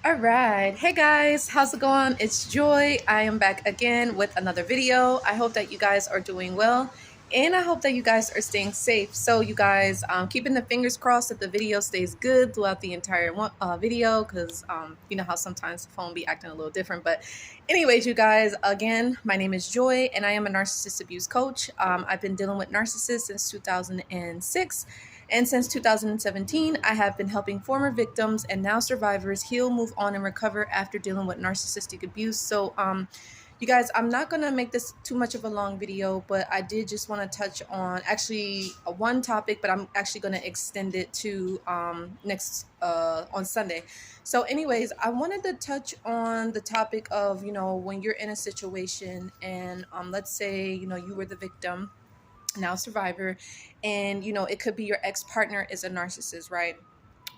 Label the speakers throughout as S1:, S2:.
S1: All right. Hey guys, how's it going? It's Joy. I am back again with another video. I hope that you guys are doing well and I hope that you guys are staying safe. So, you guys, keeping the fingers crossed that the video stays good throughout the entire video because you know how sometimes the phone be acting a little different. But, anyways, you guys, again, my name is Joy and I am a narcissist abuse coach. I've been dealing with narcissists since 2006. And since 2017, I have been helping former victims and now survivors heal, move on, and recover after dealing with narcissistic abuse. So, you guys, I'm not going to make this too much of a long video, but I did just want to touch on actually one topic, but I'm actually going to extend it to next on Sunday. So, anyways, I wanted to touch on the topic of, when you're in a situation and let's say, you were the victim, now survivor, and it could be your ex-partner is a narcissist, right?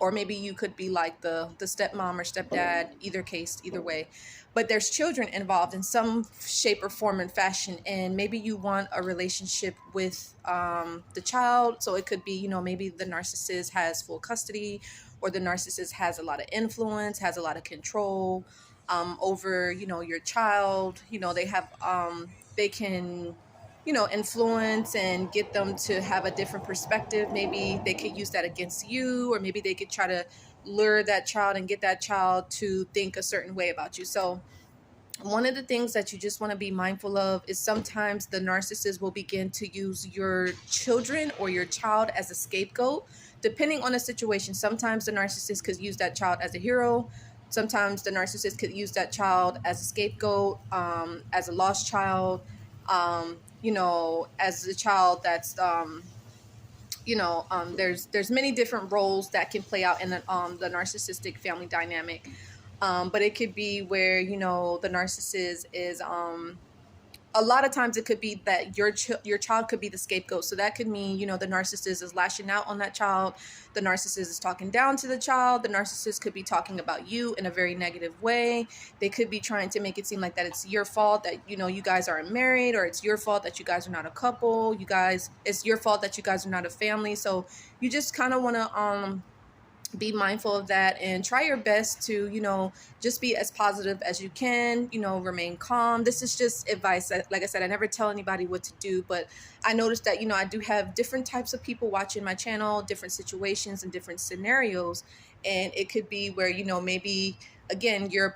S1: Or maybe you could be like the stepmom or stepdad, either case, either way, but there's children involved in some shape or form and fashion, and maybe you want a relationship with the child. So it could be, maybe the narcissist has full custody, or the narcissist has a lot of influence, has a lot of control over your child. They have they can influence and get them to have a different perspective. Maybe they could use that against you, or maybe they could try to lure that child and get that child to think a certain way about you. So one of the things that you just want to be mindful of is sometimes the narcissist will begin to use your children or your child as a scapegoat, depending on the situation. Sometimes the narcissist could use that child as a hero. Sometimes the narcissist could use that child as a scapegoat, as a lost child, as a child that's there's many different roles that can play out in the narcissistic family dynamic. But it could be where the narcissist is a lot of times it could be that your child could be the scapegoat. So that could mean, the narcissist is lashing out on that child. The narcissist is talking down to the child. The narcissist could be talking about you in a very negative way. They could be trying to make it seem like that it's your fault that, you guys aren't married, or it's your fault that you guys are not a couple. It's your fault that you guys are not a family. So you just kind of want to, be mindful of that and try your best to just be as positive as you can, remain calm. This is just advice. Like I said, I never tell anybody what to do, but I noticed that I do have different types of people watching my channel, different situations and different scenarios. And it could be where maybe again your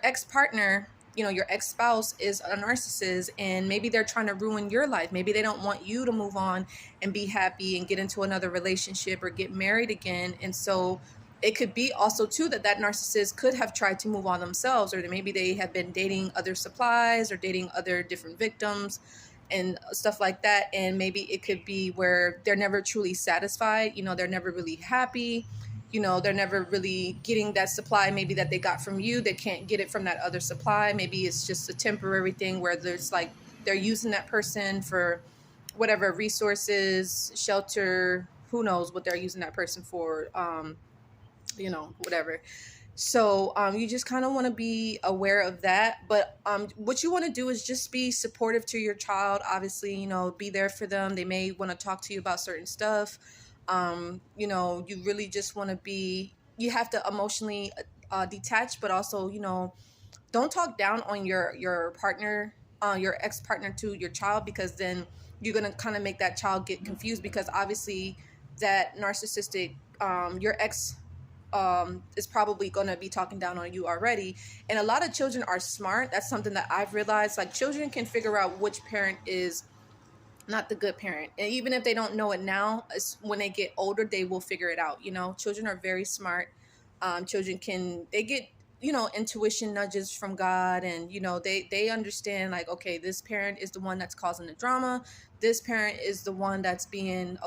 S1: ex-partner, your ex-spouse is a narcissist, and maybe they're trying to ruin your life. Maybe they don't want you to move on and be happy and get into another relationship or get married again. And so it could be also too that narcissist could have tried to move on themselves, or maybe they have been dating other supplies or dating other different victims and stuff like that. And maybe it could be where they're never truly satisfied. They're never really happy. They're never really getting that supply maybe that they got from you. They can't get it from that other supply. Maybe it's just a temporary thing where there's like they're using that person for whatever resources, shelter, who knows what they're using that person for, whatever. So you just kind of want to be aware of that. But what you want to do is just be supportive to your child. Obviously, be there for them. They may want to talk to you about certain stuff. You really just want to you have to emotionally detach, but also, don't talk down on your partner, your ex-partner to your child, because then you're going to kind of make that child get confused, because obviously that narcissistic, your ex is probably going to be talking down on you already. And a lot of children are smart. That's something that I've realized. Like, children can figure out which parent is not the good parent, and even if they don't know it now, when they get older they will figure it out. Children are very smart. Children they get intuition nudges from God, and they understand, like, okay, this parent is the one that's causing the drama, this parent is the one that's being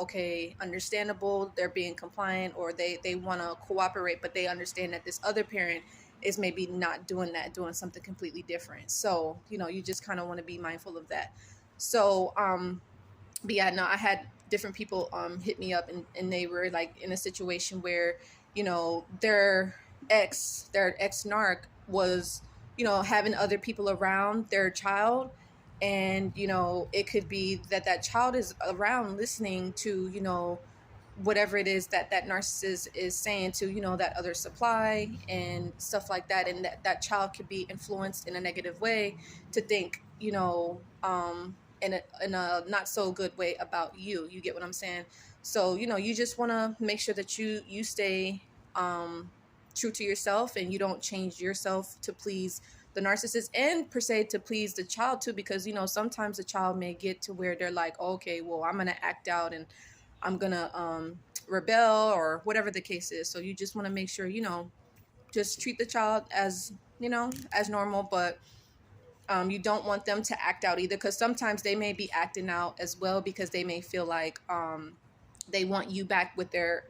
S1: understandable, they're being compliant, or they want to cooperate, but they understand that this other parent is maybe not doing that, doing something completely different. So you just kind of want to be mindful of that. So but yeah, no, I had different people hit me up, and they were like in a situation where their ex narc was having other people around their child, and it could be that child is around listening to whatever it is that that narcissist is saying to, that other supply and stuff like that. And that child could be influenced in a negative way to think, in a not so good way about you. You get what I'm saying? So, you just want to make sure that you stay true to yourself, and you don't change yourself to please the narcissist, and per se to please the child too, because sometimes the child may get to where they're like, okay, well, I'm gonna act out and I'm gonna rebel, or whatever the case is. So you just want to make sure, just treat the child as, as normal, but you don't want them to act out either, because sometimes they may be acting out as well, because they may feel like they want you back with their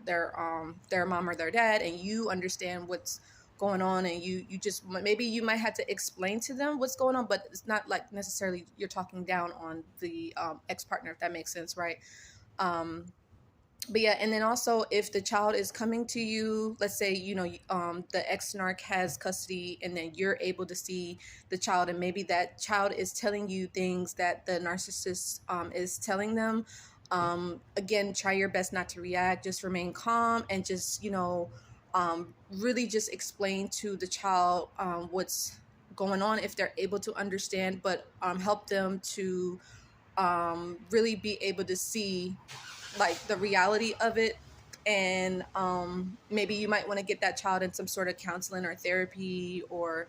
S1: mom or their dad, and you understand what's going on, and you just, maybe you might have to explain to them what's going on, but it's not like necessarily you're talking down on the ex-partner, if that makes sense, right? But yeah, and then also, if the child is coming to you, let's say, the ex-narc has custody, and then you're able to see the child, and maybe that child is telling you things that the narcissist is telling them. Again, try your best not to react, just remain calm, and just, really just explain to the child what's going on, if they're able to understand, but help them to really be able to see like the reality of it. And maybe you might want to get that child in some sort of counseling or therapy, or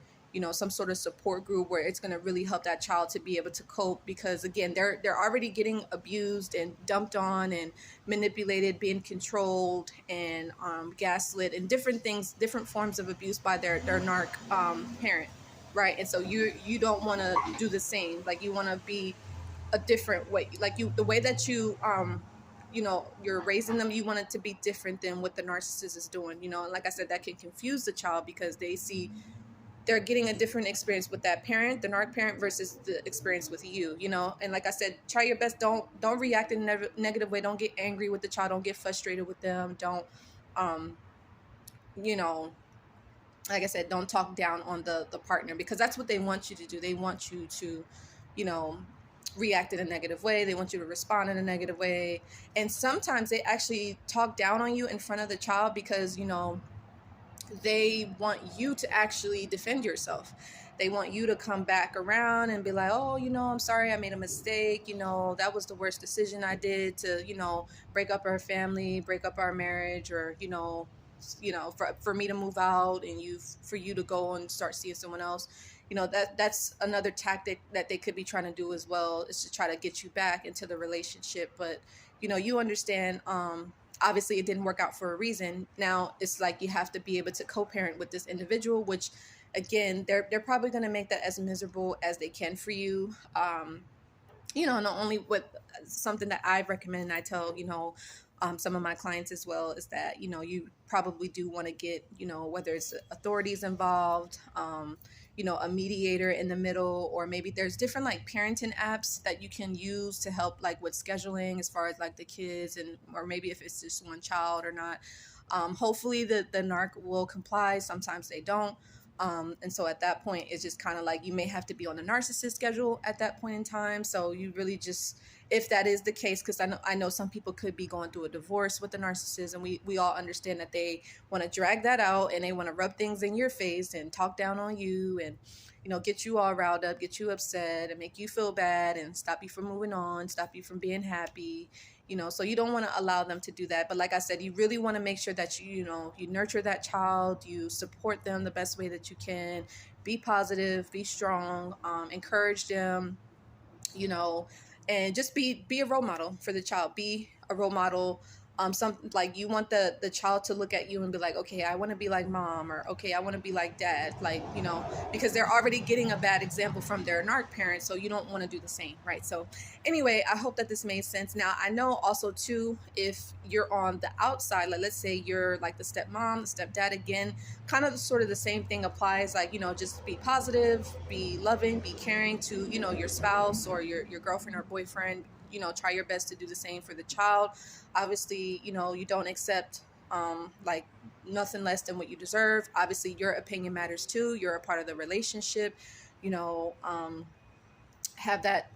S1: some sort of support group, where it's going to really help that child to be able to cope, because again, they're already getting abused and dumped on and manipulated, being controlled and gaslit, and different things, different forms of abuse by their narc parent, right? And so you don't want to do the same. Like, you want to be a different way, like the way that you're raising them, you want it to be different than what the narcissist is doing, and like I said, that can confuse the child, because they see they're getting a different experience with that parent, the narc parent, versus the experience with you, and like I said, try your best, don't react in a negative way, don't get angry with the child, don't get frustrated with them, don't you know like I said, don't talk down on the partner, because that's what they want you to do. They want you to, you know, react in a negative way. They want you to respond in a negative way. And sometimes they actually talk down on you in front of the child because, they want you to actually defend yourself. They want you to come back around and be like, oh, I'm sorry, I made a mistake. That was the worst decision I did to, break up our family, break up our marriage, or, for me to move out and for you to go and start seeing someone else. That's another tactic that they could be trying to do as well, is to try to get you back into the relationship. But, you understand, obviously it didn't work out for a reason. Now it's like you have to be able to co-parent with this individual, which again, they're probably going to make that as miserable as they can for you. Not only with something that I recommend, and I tell, some of my clients as well, is that, you probably do want to get, whether it's authorities involved, a mediator in the middle, or maybe there's different like parenting apps that you can use to help like with scheduling as far as like the kids, and or maybe if it's just one child or not. Hopefully the narc will comply. Sometimes they don't. And so at that point, it's just kind of like you may have to be on a narcissist schedule at that point in time. So you really just, if that is the case, because I know some people could be going through a divorce with the narcissist, and we all understand that they want to drag that out, and they want to rub things in your face and talk down on you, and get you all riled up, get you upset, and make you feel bad, and stop you from moving on, stop you from being happy. So you don't want to allow them to do that. But like I said, you really want to make sure that you nurture that child, you support them the best way that you can, be positive, be strong, encourage them, and just be a role model for the child. Be a role model. Like you want the child to look at you and be like, okay, I want to be like mom, or okay, I want to be like dad, like, because they're already getting a bad example from their narc parents, so you don't want to do the same, right? So anyway, I hope that this made sense. Now, I know also too, if you're on the outside, like let's say you're like the stepmom, the stepdad, again, kind of sort of the same thing applies. Like, just be positive, be loving, be caring to, your spouse or your girlfriend or boyfriend. Try your best to do the same for the child. Obviously, you don't accept like nothing less than what you deserve. Obviously, your opinion matters too. You're a part of the relationship. Have that,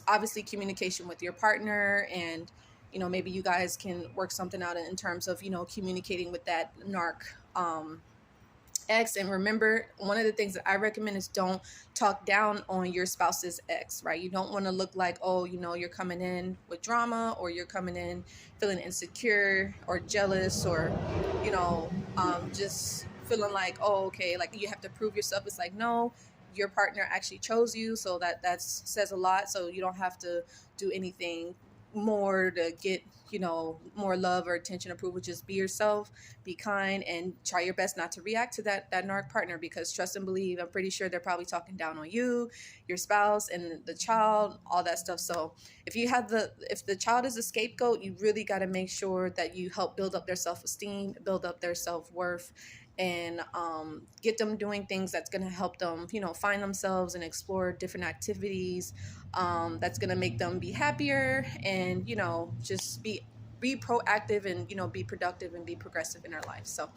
S1: obviously communication with your partner, and maybe you guys can work something out in terms of, communicating with that narc ex. And remember, one of the things that I recommend is don't talk down on your spouse's ex, right? You don't want to look like, oh, you're coming in with drama, or you're coming in feeling insecure or jealous, or just feeling like, oh, okay, like you have to prove yourself. It's like, no, your partner actually chose you, so that says a lot. So you don't have to do anything more to get more love or attention, approval. Just be yourself, be kind, and try your best not to react to that narc partner, because trust and believe, I'm pretty sure they're probably talking down on you, your spouse, and the child, all that stuff. So if the child is a scapegoat, you really got to make sure that you help build up their self-esteem, build up their self-worth, and get them doing things that's going to help them find themselves and explore different activities, that's going to make them be happier, and just be proactive, and be productive and be progressive in our life. So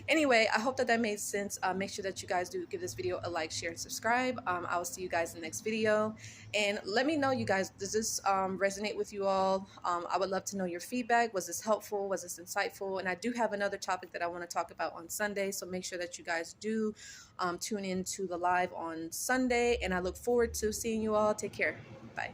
S1: anyway, I hope that made sense. Make sure that you guys do give this video a like, share, and subscribe. I will see you guys in the next video, and let me know, you guys, does this resonate with you all? I would love to know your feedback. Was this helpful? Was this insightful? And I do have another topic that I want to talk about on Sunday, so make sure that you guys do tune in to the live on Sunday, and I look forward to seeing you all. Take care. Bye.